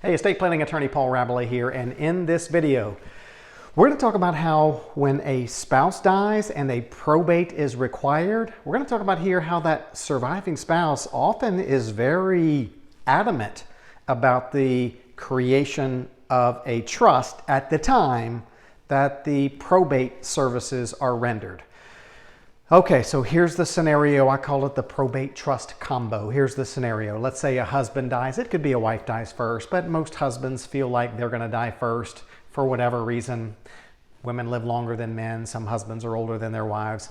Hey, estate planning attorney Paul Rabalais here, and in this video, we're going to talk about how when a spouse dies and a probate is required, we're going to talk about here how that surviving spouse often is very adamant about the creation of a trust at the time that the probate services are rendered. Okay, so here's the scenario. I call it the probate-trust combo. Here's the scenario. Let's say a husband dies. It could be a wife dies first, but most husbands feel like they're going to die first for whatever reason. Women live longer than men. Some husbands are older than their wives.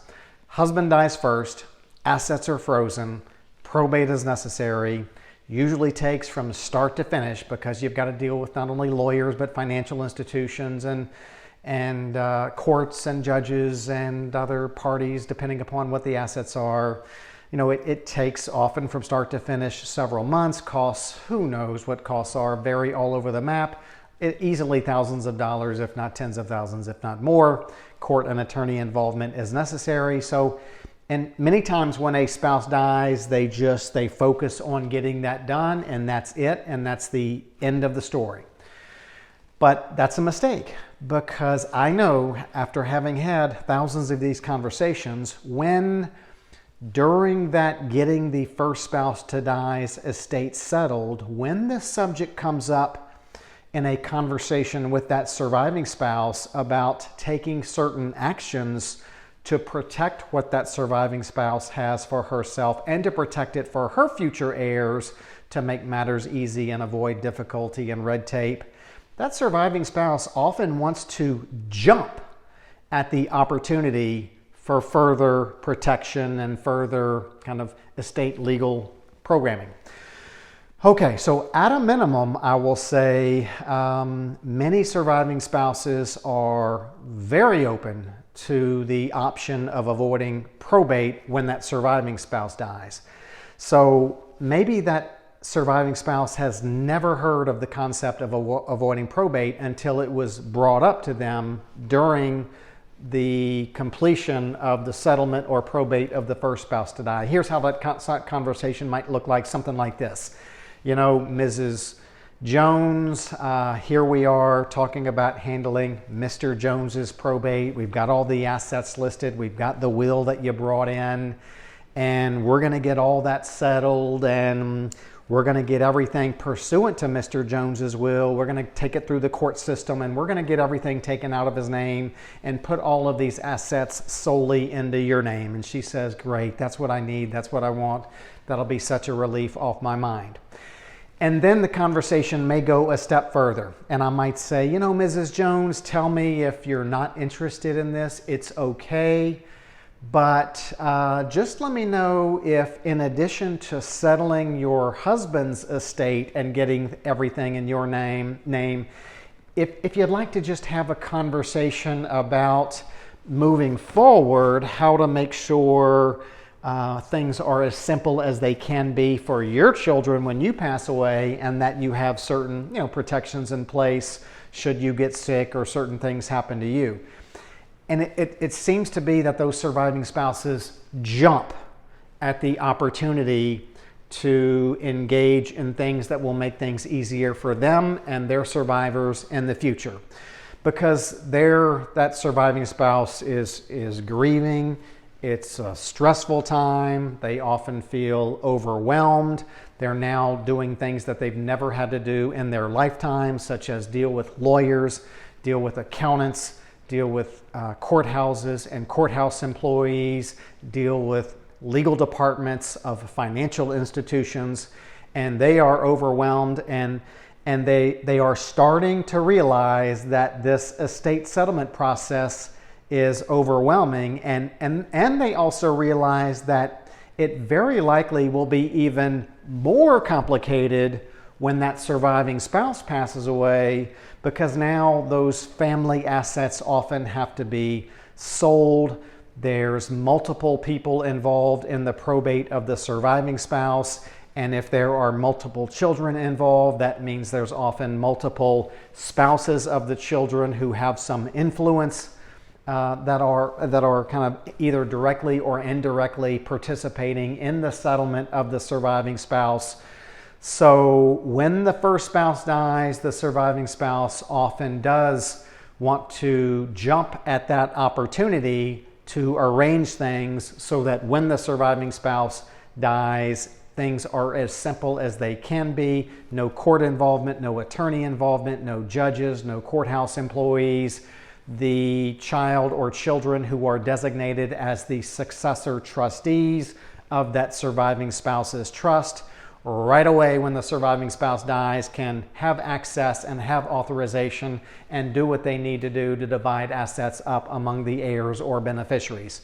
Husband dies first. Assets are frozen. Probate is necessary. Usually takes from start to finish because you've got to deal with not only lawyers but financial institutions and courts and judges and other parties, depending upon what the assets are. You know, it takes often from start to finish several months. Costs, who knows what costs are, vary all over the map. Easily thousands of dollars, if not tens of thousands, if not more. Court and attorney involvement is necessary. So, and many times when a spouse dies, they focus on getting that done, and that's it, and that's the end of the story. But that's a mistake, because I know, after having had thousands of these conversations, when during that getting the first spouse to die's estate settled, when the subject comes up in a conversation with that surviving spouse about taking certain actions to protect what that surviving spouse has for herself and to protect it for her future heirs, to make matters easy and avoid difficulty and red tape, that surviving spouse often wants to jump at the opportunity for further protection and further kind of estate legal programming. Okay, so at a minimum, I will say many surviving spouses are very open to the option of avoiding probate when that surviving spouse dies. So maybe that surviving spouse has never heard of the concept of avoiding probate until it was brought up to them during the completion of the settlement or probate of the first spouse to die. Here's how that conversation might look like, something like this. You know, Mrs. Jones, here we are talking about handling Mr. Jones's probate. We've got all the assets listed. We've got the will that you brought in, and we're going to get all that settled, and we're going to get everything pursuant to Mr. Jones's will. We're going to take it through the court system, and we're going to get everything taken out of his name and put all of these assets solely into your name. And she says, great, that's what I need. That's what I want. That'll be such a relief off my mind. And then the conversation may go a step further. And I might say, you know, Mrs. Jones, tell me if you're not interested in this. It's okay. But just let me know if, in addition to settling your husband's estate and getting everything in your name, if you'd like to just have a conversation about moving forward, how to make sure things are as simple as they can be for your children when you pass away, and that you have certain, you know, protections in place should you get sick or certain things happen to you. And it seems to be that those surviving spouses jump at the opportunity to engage in things that will make things easier for them and their survivors in the future. Because that surviving spouse is grieving. It's a stressful time. They often feel overwhelmed. They're now doing things that they've never had to do in their lifetime, such as deal with lawyers, deal with accountants, deal with courthouses and courthouse employees, deal with legal departments of financial institutions, and they are overwhelmed, and they are starting to realize that this estate settlement process is overwhelming, and they also realize that it very likely will be even more complicated when that surviving spouse passes away, because now those family assets often have to be sold. There's multiple people involved in the probate of the surviving spouse, and if there are multiple children involved, that means there's often multiple spouses of the children who have some influence that are kind of either directly or indirectly participating in the settlement of the surviving spouse. So when the first spouse dies, the surviving spouse often does want to jump at that opportunity to arrange things so that when the surviving spouse dies, things are as simple as they can be. No court involvement, no attorney involvement, no judges, no courthouse employees. The child or children who are designated as the successor trustees of that surviving spouse's trust, right away when the surviving spouse dies, can have access and have authorization and do what they need to do to divide assets up among the heirs or beneficiaries.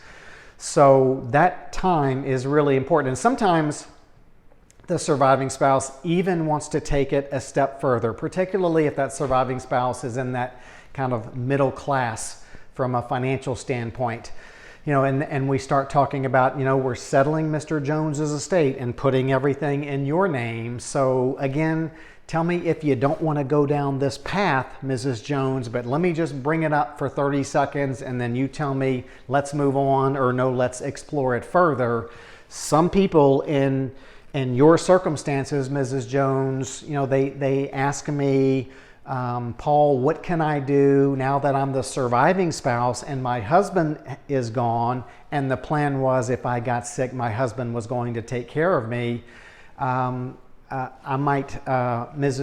So that time is really important. And sometimes the surviving spouse even wants to take it a step further, particularly if that surviving spouse is in that kind of middle class from a financial standpoint. And we start talking about, we're settling Mr. Jones's estate and putting everything in your name. So again, tell me if you don't want to go down this path, Mrs. Jones, but let me just bring it up for 30 seconds and then you tell me, let's move on, or no, let's explore it further. Some people in your circumstances, Mrs. Jones, they ask me, Paul, what can I do now that I'm the surviving spouse and my husband is gone, and the plan was if I got sick, my husband was going to take care of me. Mrs.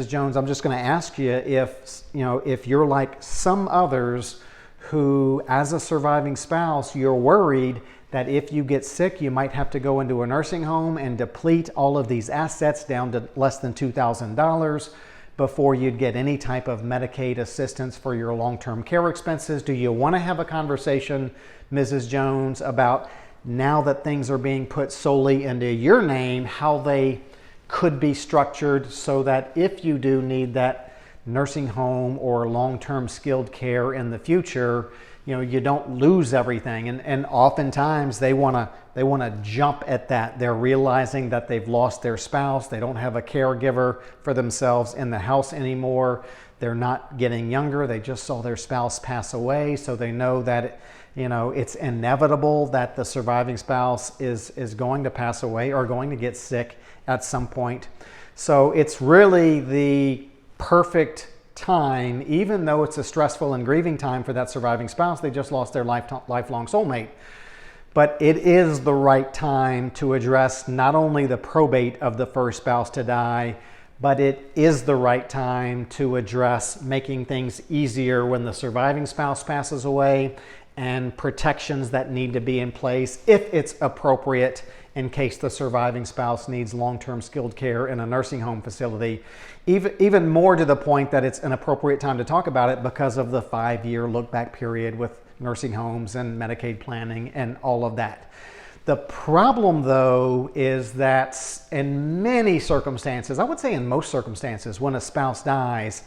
Jones, I'm just going to ask you if you're like some others who, as a surviving spouse, you're worried that if you get sick, you might have to go into a nursing home and deplete all of these assets down to less than $2,000 before you'd get any type of Medicaid assistance for your long-term care expenses. Do you want to have a conversation, Mrs. Jones, about now that things are being put solely into your name, how they could be structured so that if you do need that nursing home or long-term skilled care in the future, you don't lose everything. And oftentimes they want to jump at that. They're realizing that they've lost their spouse. They don't have a caregiver for themselves in the house anymore. They're not getting younger. They just saw their spouse pass away. So they know that, it's inevitable that the surviving spouse is going to pass away or going to get sick at some point. So it's really the perfect time, even though it's a stressful and grieving time for that surviving spouse. They just lost their lifelong soulmate. But it is the right time to address not only the probate of the first spouse to die, but it is the right time to address making things easier when the surviving spouse passes away, and protections that need to be in place if it's appropriate in case the surviving spouse needs long-term skilled care in a nursing home facility. Even more to the point that it's an appropriate time to talk about it because of the 5-year look-back period with nursing homes and Medicaid planning and all of that. The problem, though, is that in many circumstances, I would say in most circumstances, when a spouse dies,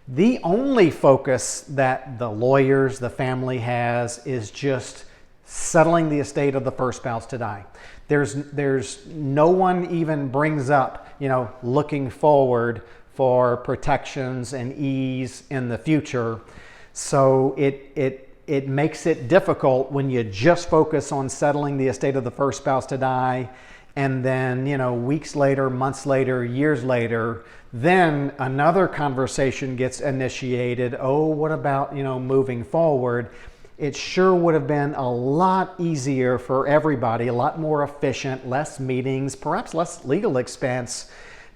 the only focus that the lawyers, the family has is just settling the estate of the first spouse to die. There's no one even brings up, looking forward for protections and ease in the future. So it makes it difficult when you just focus on settling the estate of the first spouse to die, and then, weeks later, months later, years later, then another conversation gets initiated. Oh, what about, moving forward? It sure would have been a lot easier for everybody, a lot more efficient, less meetings, perhaps less legal expense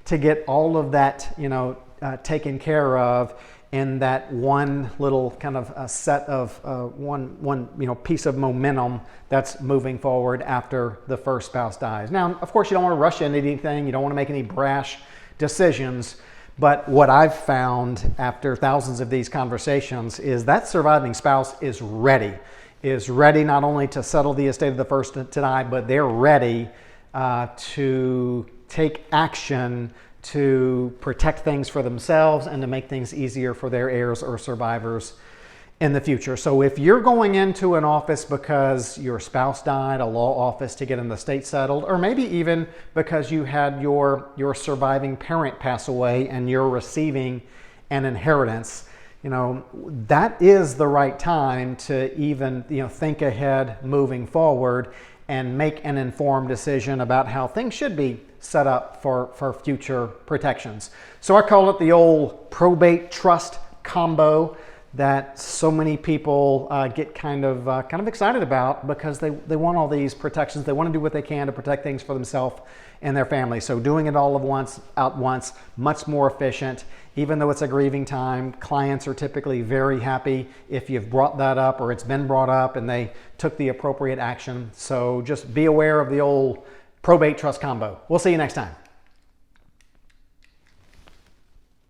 to get all of that, taken care of in that one little kind of a set of one piece of momentum that's moving forward after the first spouse dies. Now, of course, you don't want to rush into anything. You don't want to make any brash decisions. But what I've found after thousands of these conversations is that surviving spouse is ready not only to settle the estate of the first to die, but they're ready to take action to protect things for themselves and to make things easier for their heirs or survivors in the future. So if you're going into an office because your spouse died, a law office to get an estate settled, or maybe even because you had your surviving parent pass away and you're receiving an inheritance, that is the right time to even think ahead moving forward and make an informed decision about how things should be set up for future protections. So I call it the old probate trust combo that so many people get kind of excited about, because they want all these protections. They want to do what they can to protect things for themselves and their family. So doing it all at once, much more efficient. Even though it's a grieving time, clients are typically very happy if you've brought that up or it's been brought up and they took the appropriate action. So just be aware of the old probate trust combo. We'll see you next time.